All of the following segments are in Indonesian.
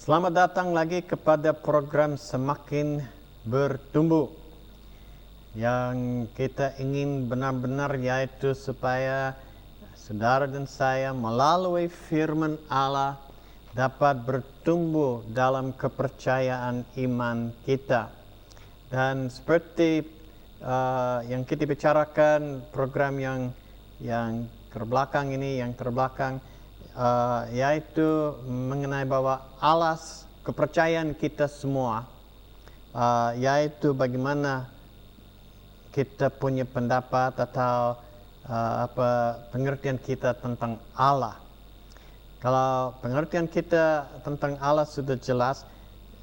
Selamat datang lagi kepada program Semakin Bertumbuh. Yang kita ingin benar-benar yaitu supaya saudara dan saya melalui firman Allah dapat bertumbuh dalam kepercayaan iman kita. Dan seperti yang kita bicarakan program yang terbelakang ini, yaitu mengenai bahwa alas kepercayaan kita semua, yaitu bagaimana kita punya pendapat atau pengertian kita tentang Allah. Kalau pengertian kita tentang Allah sudah jelas,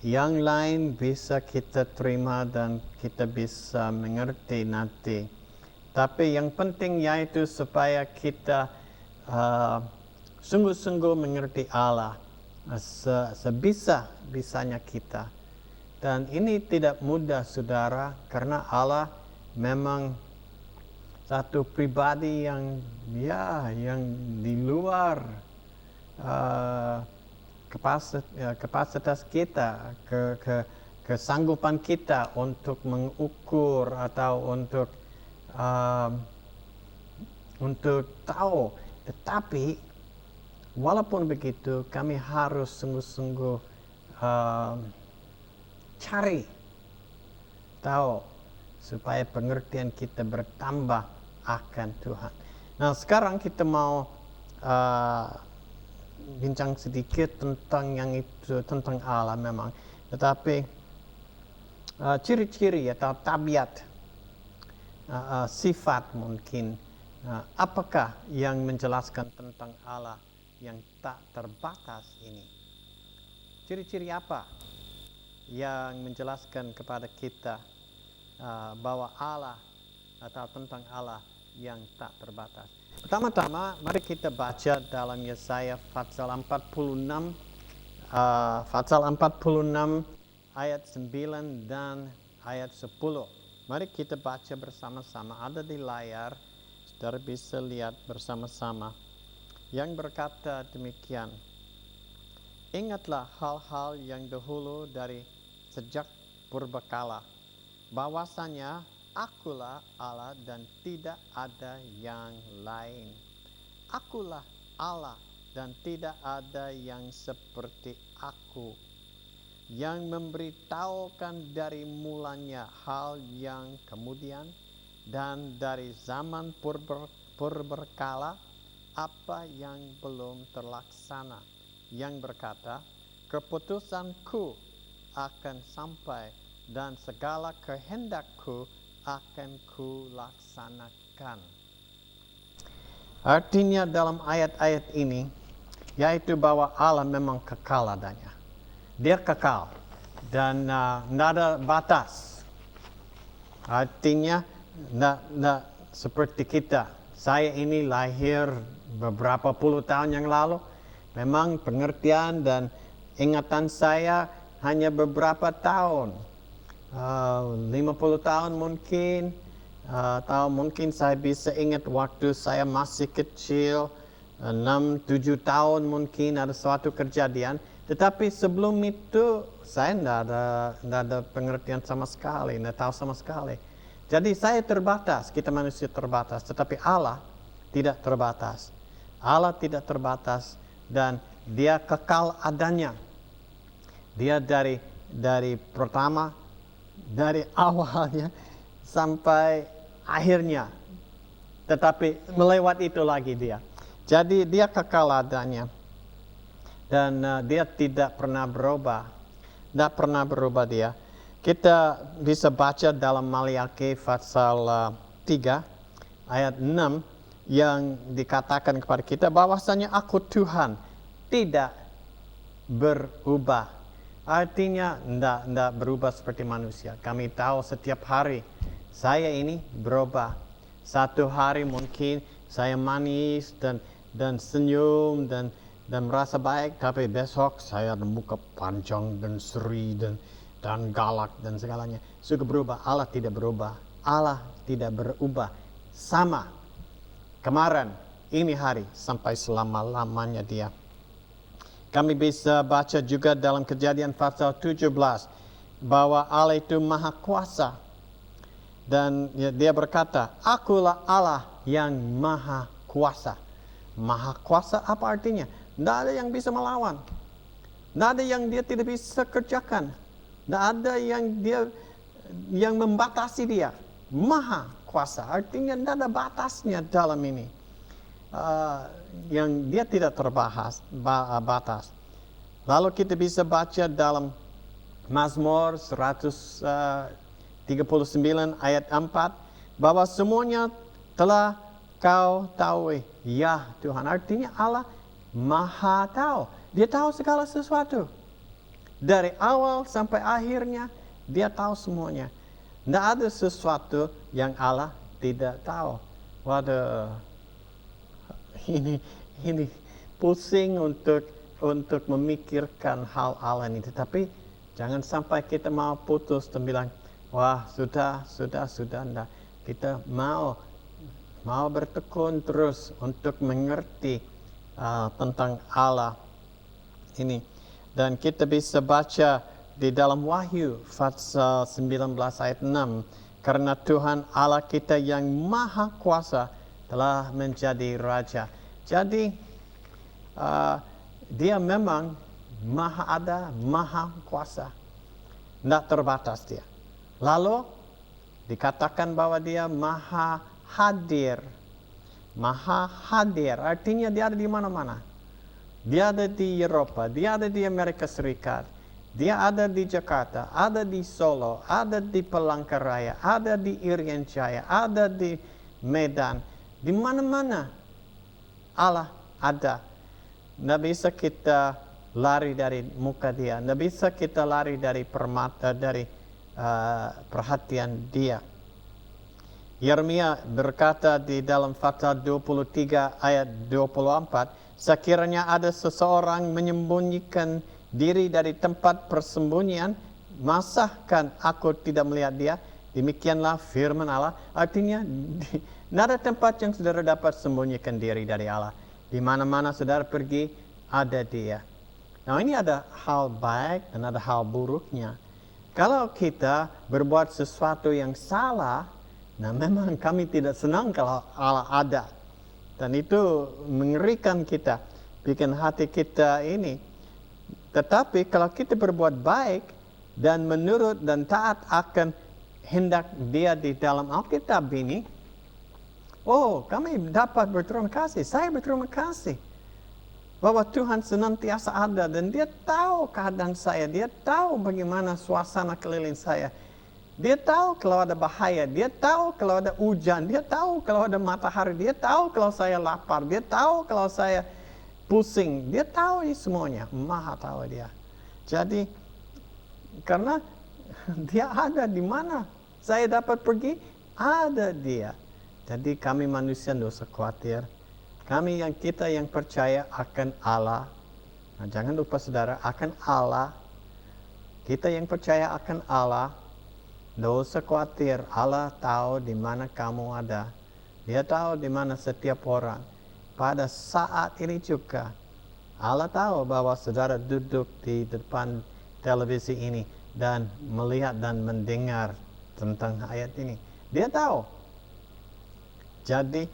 yang lain bisa kita terima dan kita bisa mengerti nanti. Tapi yang penting yaitu supaya kita sungguh-sungguh mengerti Allah sebisa-bisanya kita. Dan ini tidak mudah, saudara, karena Allah memang satu pribadi yang di luar kapasitas kita, kesanggupan kita untuk mengukur atau untuk tahu. Tetapi walaupun begitu, kami harus sungguh-sungguh cari tahu supaya pengertian kita bertambah akan Tuhan. Nah, sekarang kita mau bincang sedikit tentang yang itu, tentang Allah memang. Tetapi ciri-ciri atau tabiat, sifat mungkin, apakah yang menjelaskan tentang Allah yang tak terbatas ini? Ciri-ciri apa yang menjelaskan kepada kita bahwa Allah atau tentang Allah yang tak terbatas? Pertama-tama, mari kita baca dalam Yesaya pasal 46, ayat 9 dan ayat 10. Mari kita baca bersama-sama, ada di layar, saudara bisa lihat bersama-sama. Yang berkata demikian, ingatlah hal-hal yang dahulu dari sejak purbakala, bahwasanya akulah Allah dan tidak ada yang lain. Akulah Allah dan tidak ada yang seperti aku, yang memberitahukan dari mulanya hal yang kemudian dan dari zaman purbakala apa yang belum terlaksana, yang berkata, keputusanku akan sampai dan segala kehendakku akan kulaksanakan. Artinya dalam ayat-ayat ini yaitu bahwa Allah memang kekal adanya. Dia kekal dan tidak ada batas. Artinya tidak seperti kita. Saya ini lahir beberapa puluh tahun yang lalu. Memang pengertian dan ingatan saya hanya beberapa tahun. 50 tahun mungkin, atau mungkin saya bisa ingat waktu saya masih kecil, 6-7 tahun mungkin ada suatu kejadian. Tetapi sebelum itu saya tidak ada pengertian sama sekali, tidak tahu sama sekali. Jadi saya terbatas, kita manusia terbatas, tetapi Allah tidak terbatas. Allah tidak terbatas dan Dia kekal adanya. Dia dari pertama, dari awalnya sampai akhirnya, tetapi melewati itu lagi Dia. Jadi Dia kekal adanya dan Dia tidak pernah berubah. Tidak pernah berubah Dia. Kita bisa baca dalam Maliaki pasal 3 ayat 6 yang dikatakan kepada kita bahwasanya aku Tuhan tidak berubah. Artinya tidak berubah seperti manusia. Kami tahu setiap hari saya ini berubah. Satu hari mungkin saya manis dan senyum dan merasa baik, tapi besok saya ada muka panjang dan seri dan galak dan segalanya. Suka berubah. Allah tidak berubah. Allah tidak berubah. Sama kemarin, ini hari, sampai selama-lamanya Dia. Kami bisa baca juga dalam Kejadian pasal 17 bahwa Allah itu maha kuasa. Dan dia berkata, akulah Allah yang maha kuasa. Maha kuasa apa artinya? Tidak ada yang bisa melawan. Tidak ada yang dia tidak bisa kerjakan. Tidak ada yang membatasi dia. Maha kuasa, artinya tidak ada batasnya dalam ini. Yang dia tidak batas. Lalu kita bisa baca dalam Mazmur 139 ayat 4 bahwa semuanya telah kau tahu, ya Tuhan. Artinya Allah maha tahu. Dia tahu segala sesuatu. Dari awal sampai akhirnya dia tahu semuanya. Tidak ada sesuatu yang Allah tidak tahu. Waduh, ini pusing untuk memikirkan hal Allah ini. Tetapi jangan sampai kita mau putus dan bilang, wah sudah, enggak. Kita mau bertekun terus untuk mengerti tentang Allah ini. Dan kita bisa baca di dalam Wahyu pasal 19 ayat 6. Karena Tuhan Allah kita yang maha kuasa telah menjadi Raja. Jadi dia memang maha ada, maha kuasa. Tidak terbatas dia. Lalu dikatakan bahwa dia maha hadir. Maha hadir artinya dia ada di mana-mana. Dia ada di Eropa, dia ada di Amerika Serikat, dia ada di Jakarta, ada di Solo, ada di Palangkaraya, ada di Irian Jaya, ada di Medan. Di mana-mana Allah ada. Tidak bisa kita lari dari muka dia, tidak bisa kita lari dari perhatian dia. Yeremia berkata di dalam pasal 23 ayat 24, sekiranya ada seseorang menyembunyikan diri dari tempat persembunyian, masahkan aku tidak melihat dia? Demikianlah firman Allah. Artinya, tidak ada tempat yang saudara dapat sembunyikan diri dari Allah. Di mana-mana saudara pergi, ada dia. Nah, ini ada hal baik dan ada hal buruknya. Kalau kita berbuat sesuatu yang salah, nah memang kami tidak senang kalau Allah ada. Dan itu mengerikan kita, bikin hati kita ini. Tetapi kalau kita berbuat baik dan menurut dan taat akan hendak dia di dalam Alkitab ini, oh kami dapat berterima kasih. Saya berterima kasih bahwa Tuhan senantiasa ada dan dia tahu keadaan saya. Dia tahu bagaimana suasana keliling saya. Dia tahu kalau ada bahaya, dia tahu kalau ada hujan, dia tahu kalau ada matahari, dia tahu kalau saya lapar, dia tahu kalau saya pusing, dia tahu ini semuanya, maha tahu dia. Jadi, karena dia ada di mana saya dapat pergi, ada dia. Jadi kami manusia tidak usah khawatir. Kita yang percaya akan Allah, nah, jangan lupa saudara, akan Allah, kita yang percaya akan Allah, tidak usah khawatir, Allah tahu di mana kamu ada. Dia tahu di mana setiap orang. Pada saat ini juga, Allah tahu bahwa saudara duduk di depan televisi ini dan melihat dan mendengar tentang ayat ini. Dia tahu. Jadi,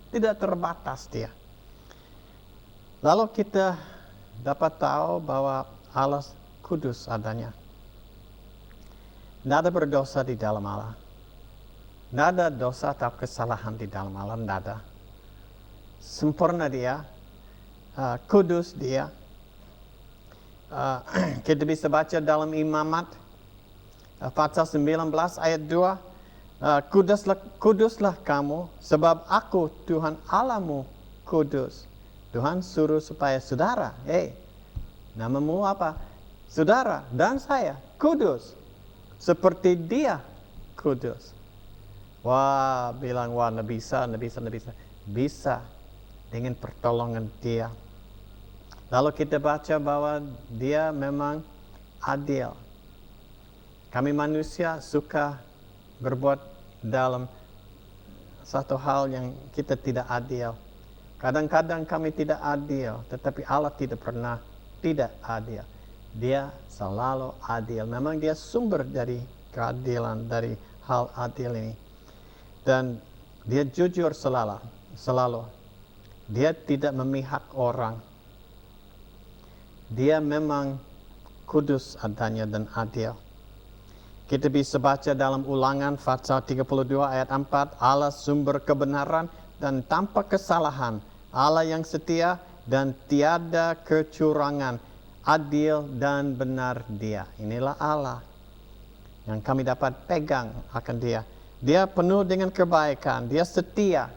tidak terbatas dia. Lalu kita dapat tahu bahwa Allah kudus adanya. Tidak ada berdosa di dalam Allah. Tidak ada dosa atau kesalahan di dalam Allah. Tidak ada. Sempurna dia. Kudus dia. Kita bisa baca dalam Imamat. Pasal 19 ayat 2. Kuduslah kamu. Sebab aku Tuhan Allahmu kudus. Tuhan suruh supaya saudara. Namamu apa? Saudara dan saya kudus. Seperti dia kudus. Wah, bilang, wah, tidak bisa. Bisa dengan pertolongan dia. Lalu kita baca bahwa dia memang adil. Kami manusia suka berbuat dalam satu hal yang kita tidak adil. Kadang-kadang kami tidak adil, tetapi Allah tidak pernah tidak adil. Dia selalu adil. Memang dia sumber dari keadilan, dari hal adil ini. Dan dia jujur selalu. Dia tidak memihak orang. Dia memang kudus adanya dan adil. Kita bisa baca dalam Ulangan pasal 32 ayat 4, Allah sumber kebenaran dan tanpa kesalahan, Allah yang setia dan tiada kecurangan, adil dan benar Dia. Inilah Allah yang kami dapat pegang akan Dia. Dia penuh dengan kebaikan, Dia setia.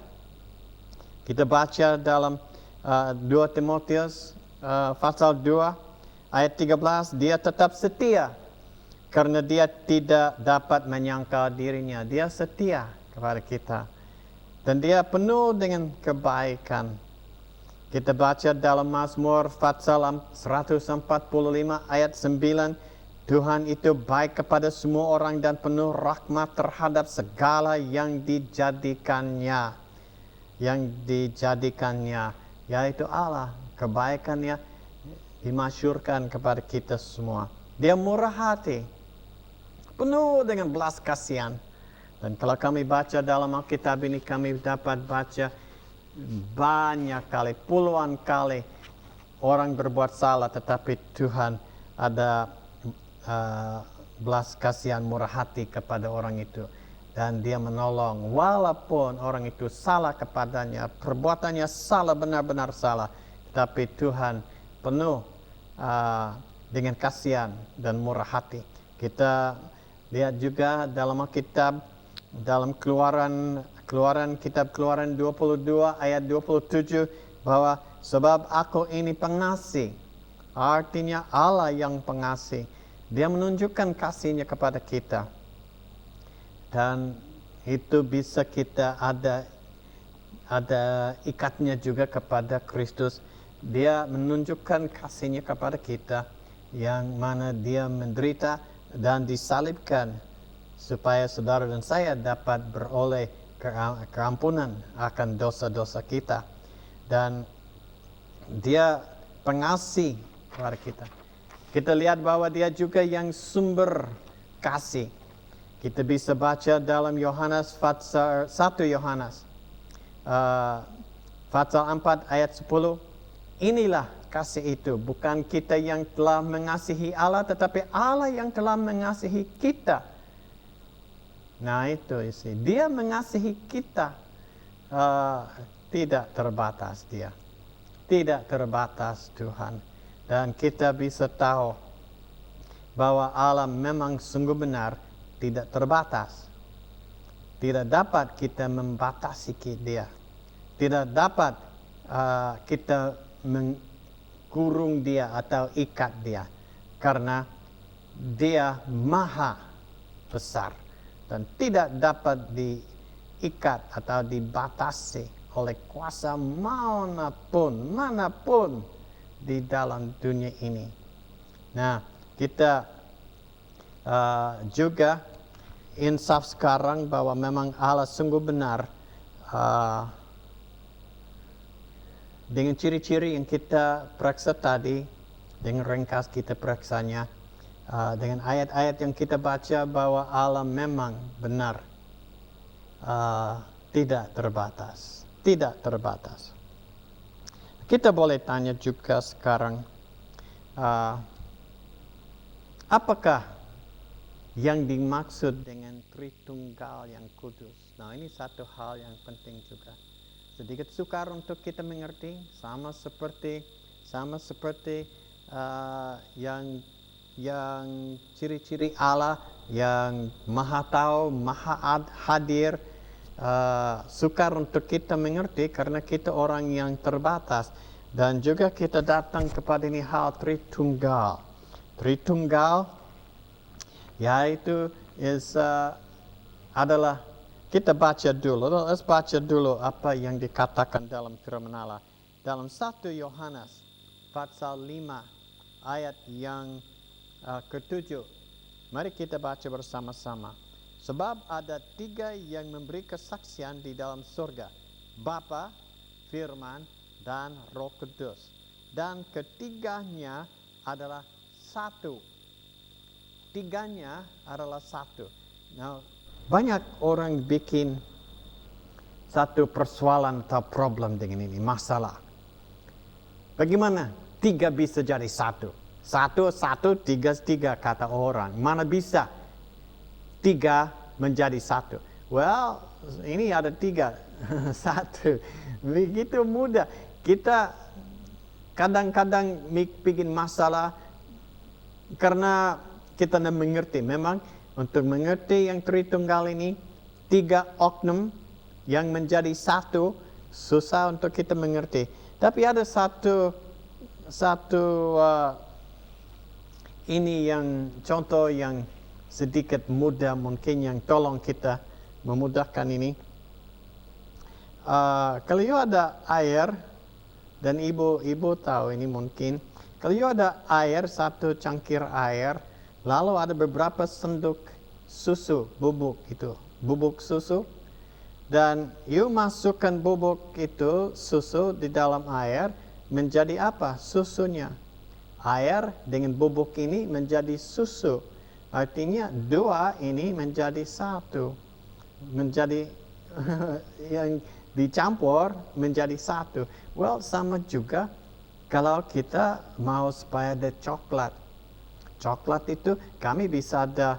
Kita baca dalam 2 Timotius pasal 2 ayat 13, Dia tetap setia karena Dia tidak dapat menyangkal dirinya. Dia setia kepada kita. Dan Dia penuh dengan kebaikan. Kita baca dalam Mazmur pasal 145 ayat 9, Tuhan itu baik kepada semua orang dan penuh rahmat terhadap segala yang dijadikannya. Yang dijadikannya, yaitu Allah. Kebaikannya dimasyurkan kepada kita semua. Dia murah hati, penuh dengan belas kasihan. Dan kalau kami baca dalam Alkitab ini, kami dapat baca banyak kali, puluhan kali orang berbuat salah, tetapi Tuhan ada belas kasihan, murah hati kepada orang itu. Dan Dia menolong walaupun orang itu salah kepadanya, perbuatannya salah, benar-benar salah. Tapi Tuhan penuh dengan kasihan dan murah hati. Kita lihat juga dalam Alkitab, dalam kitab Keluaran 22 ayat 27, bahwa sebab aku ini pengasih, artinya Allah yang pengasih. Dia menunjukkan kasihnya kepada kita. Dan itu bisa kita ada ikatnya juga kepada Kristus. Dia menunjukkan kasihnya kepada kita, yang mana Dia menderita dan disalibkan supaya saudara dan saya dapat beroleh keampunan akan dosa-dosa kita. Dan Dia pengasih kepada kita. Kita lihat bahwa Dia juga yang sumber kasih. Kita bisa baca dalam Yohanes pasal 1 Yohanes pasal 4 ayat 10. Inilah kasih itu, bukan kita yang telah mengasihi Allah, tetapi Allah yang telah mengasihi kita. Nah itu isi. Dia mengasihi kita. Tidak terbatas Dia. Tidak terbatas Tuhan. Dan kita bisa tahu bahwa Allah memang sungguh benar, tidak terbatas. Tidak dapat kita membatasi Dia. Tidak dapat kita mengkurung Dia atau ikat Dia. Karena Dia maha besar. Dan tidak dapat diikat atau dibatasi oleh kuasa manapun di dalam dunia ini. Nah, kita juga insaf sekarang bahwa memang Allah sungguh benar dengan ciri-ciri yang kita periksa tadi, dengan ringkas kita periksanya, dengan ayat-ayat yang kita baca bahwa Allah memang benar, tidak terbatas. Tidak terbatas. Kita boleh tanya juga sekarang, apakah yang dimaksud dengan Tritunggal yang kudus? Nah, ini satu hal yang penting juga. Sedikit sukar untuk kita mengerti, sama seperti yang ciri-ciri Allah yang maha tahu, maha hadir. Sukar untuk kita mengerti karena kita orang yang terbatas. Dan juga kita datang kepada ini hal Tritunggal. Tritunggal yaitu adalah, kita baca dulu. Let's baca dulu apa yang dikatakan dalam firman Allah. Dalam 1 Yohanes pasal 5 ayat yang ke-7. Mari kita baca bersama-sama. Sebab ada 3 yang memberi kesaksian di dalam surga, Bapa, Firman, dan Roh Kudus. Dan ketiganya adalah satu. Tiganya adalah satu. Nah, banyak orang bikin satu persoalan atau problem dengan ini, masalah. Bagaimana 3 bisa jadi satu? 1, 3 kata orang. Mana bisa 3 menjadi satu? Well, ini ada 3. 1. Begitu mudah. Kita kadang-kadang bikin masalah karena kita tidak mengerti. Memang untuk mengerti yang Tritunggal ini, 3 oknum yang menjadi satu, susah untuk kita mengerti. Tapi ada satu ini yang contoh yang sedikit mudah mungkin yang tolong kita memudahkan ini. Kalau ada air, dan ibu tahu ini mungkin, kalau ada air, 1 cangkir air, lalu ada beberapa sendok susu, bubuk susu, dan you masukkan bubuk itu, susu di dalam air, menjadi apa? Susunya. Air dengan bubuk ini menjadi susu. Artinya 2 ini menjadi 1. Menjadi yang dicampur menjadi 1. Well, sama juga kalau kita mau supaya ada coklat. Coklat itu kami bisa ada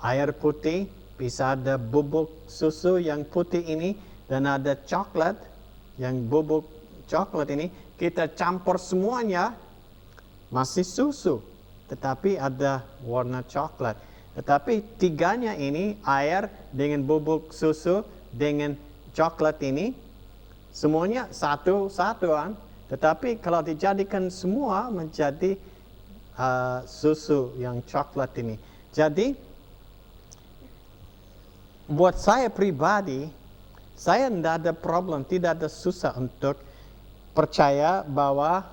air putih, bisa ada bubuk susu yang putih ini, dan ada coklat yang bubuk coklat ini. Kita campur semuanya, masih susu, tetapi ada warna coklat. Tetapi 3-nya ini, air dengan bubuk susu dengan coklat ini, semuanya satu-satuan. Tetapi kalau dijadikan semua menjadi susu yang coklat ini. Jadi, buat saya pribadi, saya tidak ada problem, tidak ada susah untuk percaya bahwa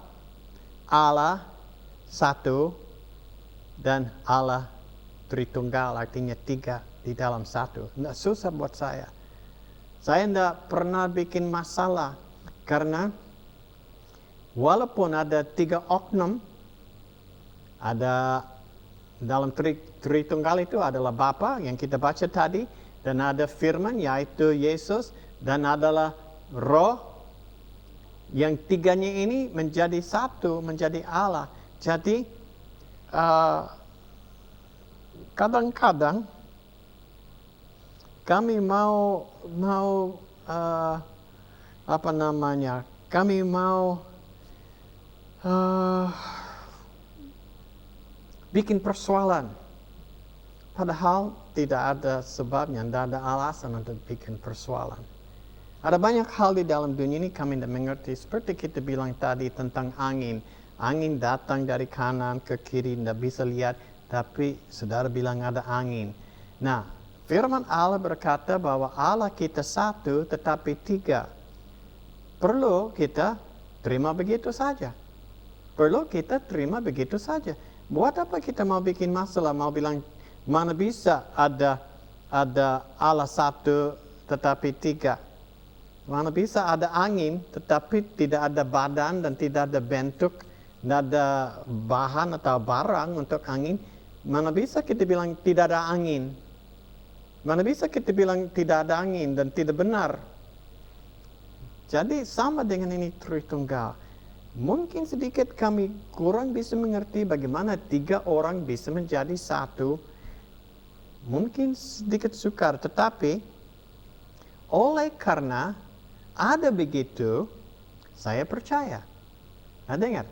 Allah satu dan Allah Tritunggal, artinya 3 di dalam 1. Tidak susah buat saya. Saya tidak pernah bikin masalah karena walaupun ada 3 oknum, ada dalam Tritunggal itu adalah Bapa yang kita baca tadi, dan ada firman yaitu Yesus, dan adalah Roh, yang 3-nya ini menjadi 1, menjadi Allah. Jadi kadang-kadang kami mau kami mau bikin persoalan. Padahal tidak ada sebabnya, tidak ada alasan untuk bikin persoalan. Ada banyak hal di dalam dunia ini kami tidak mengerti. Seperti kita bilang tadi tentang angin. Angin datang dari kanan ke kiri, tidak bisa lihat. Tapi saudara bilang ada angin. Nah, firman Allah berkata bahwa Allah kita 1 tetapi 3. Perlu kita terima begitu saja. Perlu kita terima begitu saja. Buat apa kita mau bikin masalah, mau bilang mana bisa ada Allah 1 tetapi 3. Mana bisa ada angin tetapi tidak ada badan dan tidak ada bentuk, tidak ada bahan atau barang untuk angin. Mana bisa kita bilang tidak ada angin? Mana bisa kita bilang tidak ada angin dan tidak benar? Jadi sama dengan ini Tritunggal. Mungkin sedikit kami kurang bisa mengerti bagaimana 3 orang bisa menjadi 1. Mungkin sedikit sukar, tetapi oleh karena ada begitu, saya percaya. Nah, dengar.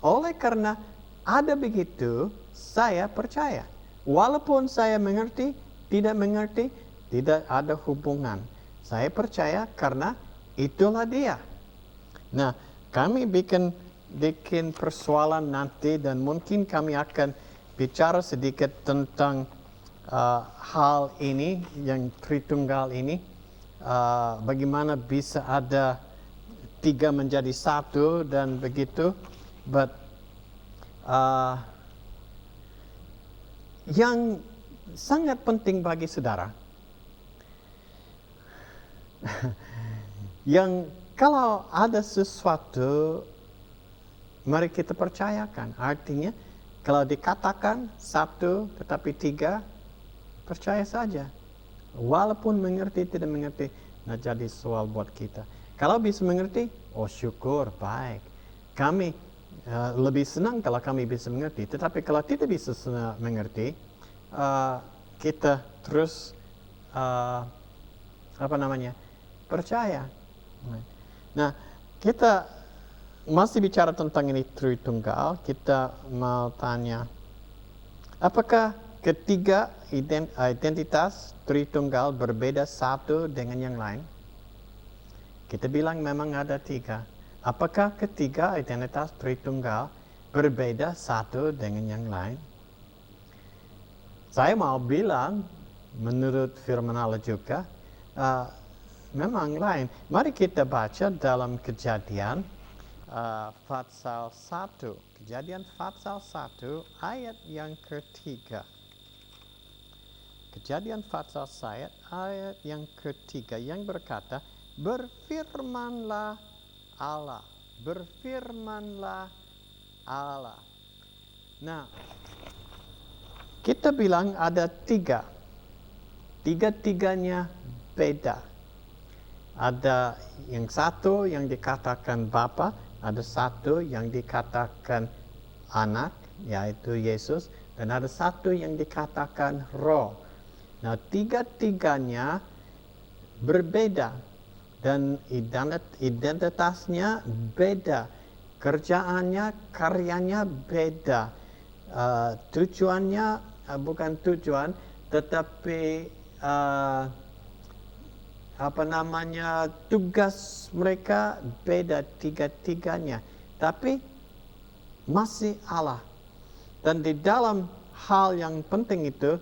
Oleh karena ada begitu, saya percaya. Walaupun saya mengerti, tidak mengerti, tidak ada hubungan. Saya percaya karena itulah dia. Nah, kami bikin persoalan nanti, dan mungkin kami akan bicara sedikit tentang hal ini, yang Tritunggal ini, bagaimana bisa ada 3 menjadi 1 dan begitu. But yang sangat penting bagi saudara, yang kalau ada sesuatu, mari kita percayakan. Artinya, kalau dikatakan satu tetapi tiga, percaya saja. Walaupun mengerti, tidak mengerti, nah jadi soal buat kita. Kalau bisa mengerti, oh syukur, baik. Kami lebih senang kalau kami bisa mengerti. Tetapi kalau tidak bisa mengerti, kita terus percaya. Nah, kita masih bicara tentang ini Tritunggal. Kita mau tanya, apakah ketiga identitas Tritunggal berbeda satu dengan yang lain? Kita bilang memang ada tiga. Apakah ketiga identitas Tritunggal berbeda satu dengan yang lain? Saya mau bilang, menurut firman Allah juga, memang lain. Mari kita baca dalam Kejadian pasal 1. Kejadian pasal 1 ayat yang ketiga. Kejadian pasal 1 ayat yang ketiga yang berkata, berfirmanlah Allah. Berfirmanlah Allah. Nah, kita bilang ada tiga. Tiga-tiganya beda. Ada yang satu yang dikatakan Bapa, ada satu yang dikatakan Anak, yaitu Yesus, dan ada satu yang dikatakan Roh. Nah, tiga-tiganya berbeda dan identitasnya beda, kerjaannya, karyanya beda, tujuannya bukan tujuan, tetapi tugas mereka beda tiga-tiganya, tapi masih Allah. Dan di dalam hal yang penting itu,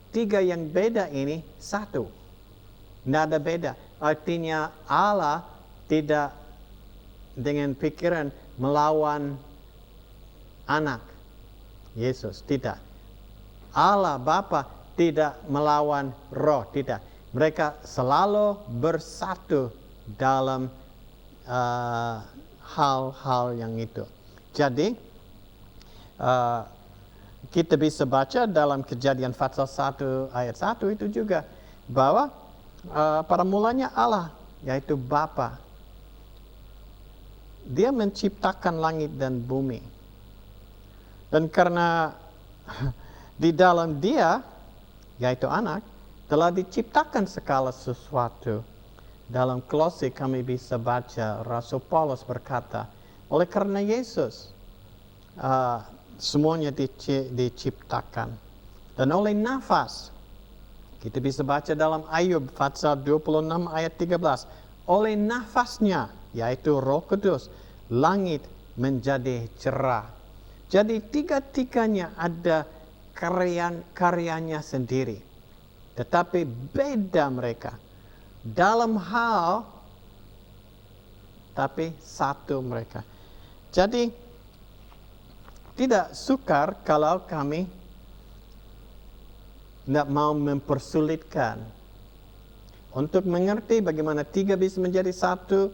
tiga yang beda ini satu, tidak ada beda. Artinya Allah tidak dengan pikiran melawan Anak Yesus, tidak. Allah Bapa tidak melawan Roh, tidak. Mereka selalu bersatu dalam hal-hal yang itu. Jadi, kita bisa baca dalam Kejadian pasal 1 ayat 1 itu juga, bahwa pada mulanya Allah, yaitu Bapa, Dia menciptakan langit dan bumi. Dan karena di dalam Dia, yaitu Anak, telah diciptakan segala sesuatu. Dalam Kolose kami bisa baca, Rasul Paulus berkata, oleh karena Yesus, semuanya diciptakan. Dan oleh nafas, kita bisa baca dalam Ayub pasal 26 ayat 13, oleh nafasnya, yaitu Roh Kudus, langit menjadi cerah. Jadi tiga-tiganya ada karyanya sendiri, tetapi beda mereka dalam hal, tapi satu mereka. Jadi tidak sukar kalau kami tidak mau mempersulitkan untuk mengerti bagaimana tiga bisa menjadi satu.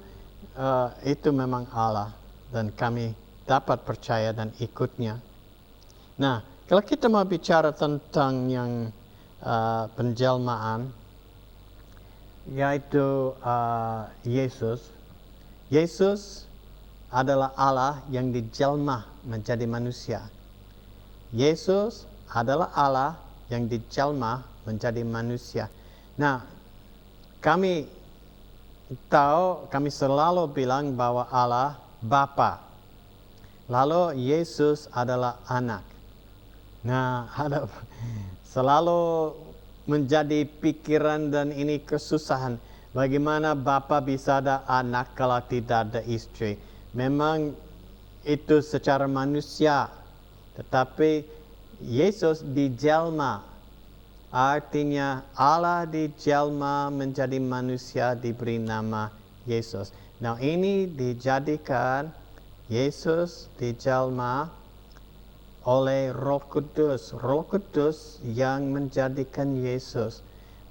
Itu memang Allah, dan kami dapat percaya dan ikutnya. Nah, kalau kita mau bicara tentang yang penjelmaan, yaitu Yesus adalah Allah yang dijelma menjadi manusia. Yesus adalah Allah yang dijelma menjadi manusia. Nah, kami tahu, kami selalu bilang bahwa Allah Bapa, lalu Yesus adalah Anak. Nah, selalu menjadi pikiran dan ini kesusahan. Bagaimana Bapa bisa ada anak kalau tidak ada istri? Memang itu secara manusia, tetapi Yesus dijelma. Artinya Allah dijelma menjadi manusia, diberi nama Yesus. Nah, ini dijadikan Yesus dijelma oleh Roh Kudus. Roh Kudus yang menjadikan Yesus.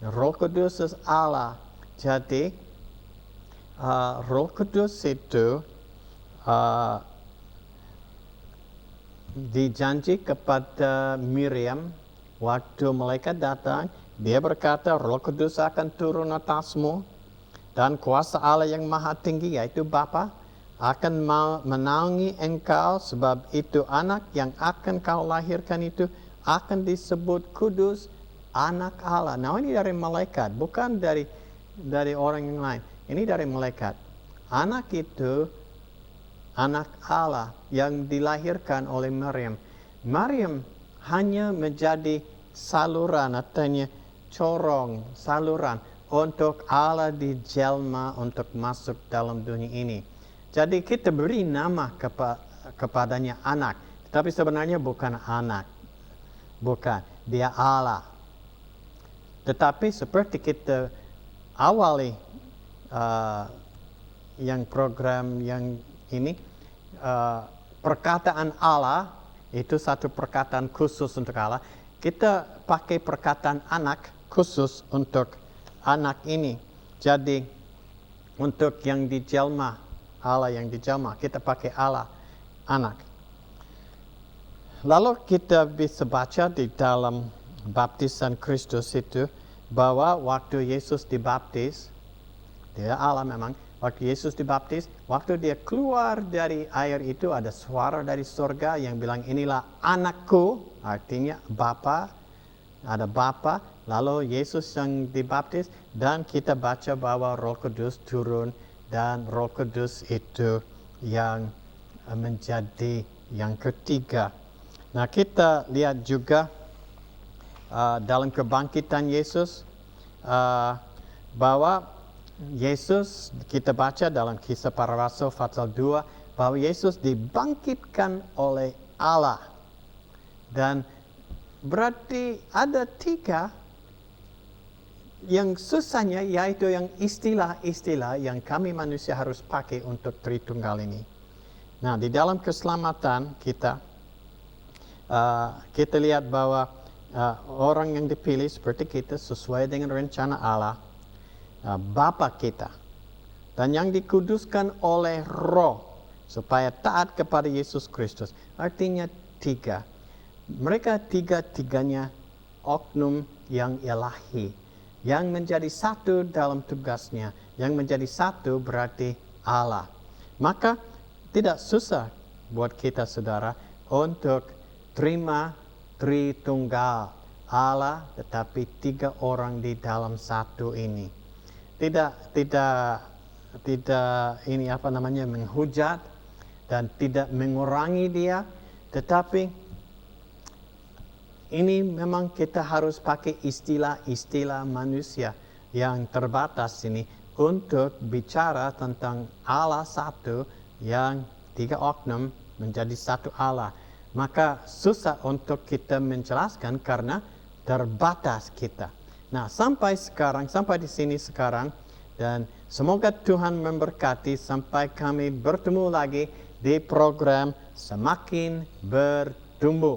Roh Kudus Allah. Jadi Roh Kudus itu dijanji kepada Miriam waktu malaikat datang. Dia berkata, Roh Kudus akan turun atasmu dan kuasa Allah yang maha tinggi, yaitu Bapa, akan menaungi engkau, sebab itu anak yang akan kau lahirkan itu akan disebut kudus, anak Allah. Nah, ini dari malaikat, bukan dari orang yang lain. Ini dari malaikat. Anak itu anak Allah yang dilahirkan oleh Maryam. Maryam hanya menjadi saluran, artinya corong, saluran untuk Allah dijelma untuk masuk dalam dunia ini. Jadi kita beri nama kepadanya anak, tapi sebenarnya bukan anak. Bukan, dia Allah. Tetapi seperti kita awali yang program yang ini, perkataan Allah itu satu perkataan khusus untuk Allah. Kita pakai perkataan anak khusus untuk anak ini. Jadi untuk yang dijelma, Allah yang dijelma, kita pakai Allah, anak. Lalu kita bisa baca di dalam baptisan Kristus itu, bahwa waktu Yesus dibaptis, dia Allah memang, waktu Yesus dibaptis, waktu dia keluar dari air itu ada suara dari surga yang bilang, inilah anakku, artinya Bapa, ada Bapa. Lalu Yesus yang dibaptis, dan kita baca bahwa Roh Kudus turun, dan Roh Kudus itu yang menjadi yang ketiga. Nah, kita lihat juga dalam kebangkitan Yesus, bahwa Yesus, kita baca dalam Kisah Para Rasul pasal 2, bahwa Yesus dibangkitkan oleh Allah. Dan berarti ada 3 yang susahnya, yaitu yang istilah-istilah yang kami manusia harus pakai untuk Tritunggal ini. Nah, di dalam keselamatan kita, kita lihat bahwa orang yang dipilih seperti kita sesuai dengan rencana Allah, Bapa kita, dan yang dikuduskan oleh Roh supaya taat kepada Yesus Kristus. Artinya 3. Mereka 3-tiganya oknum yang ilahi, yang menjadi satu dalam tugasnya, yang menjadi satu berarti Allah. Maka tidak susah buat kita, saudara, untuk terima Tritunggal Allah, tetapi 3 orang di dalam satu ini. Tidak ini menghujat dan tidak mengurangi dia, tetapi ini memang kita harus pakai istilah-istilah manusia yang terbatas ini untuk bicara tentang Allah satu yang 3 oknum menjadi satu Allah. Maka susah untuk kita menjelaskan karena terbatas kita. Nah, sampai di sini sekarang, dan semoga Tuhan memberkati sampai kami bertemu lagi di program Semakin Bertumbuh.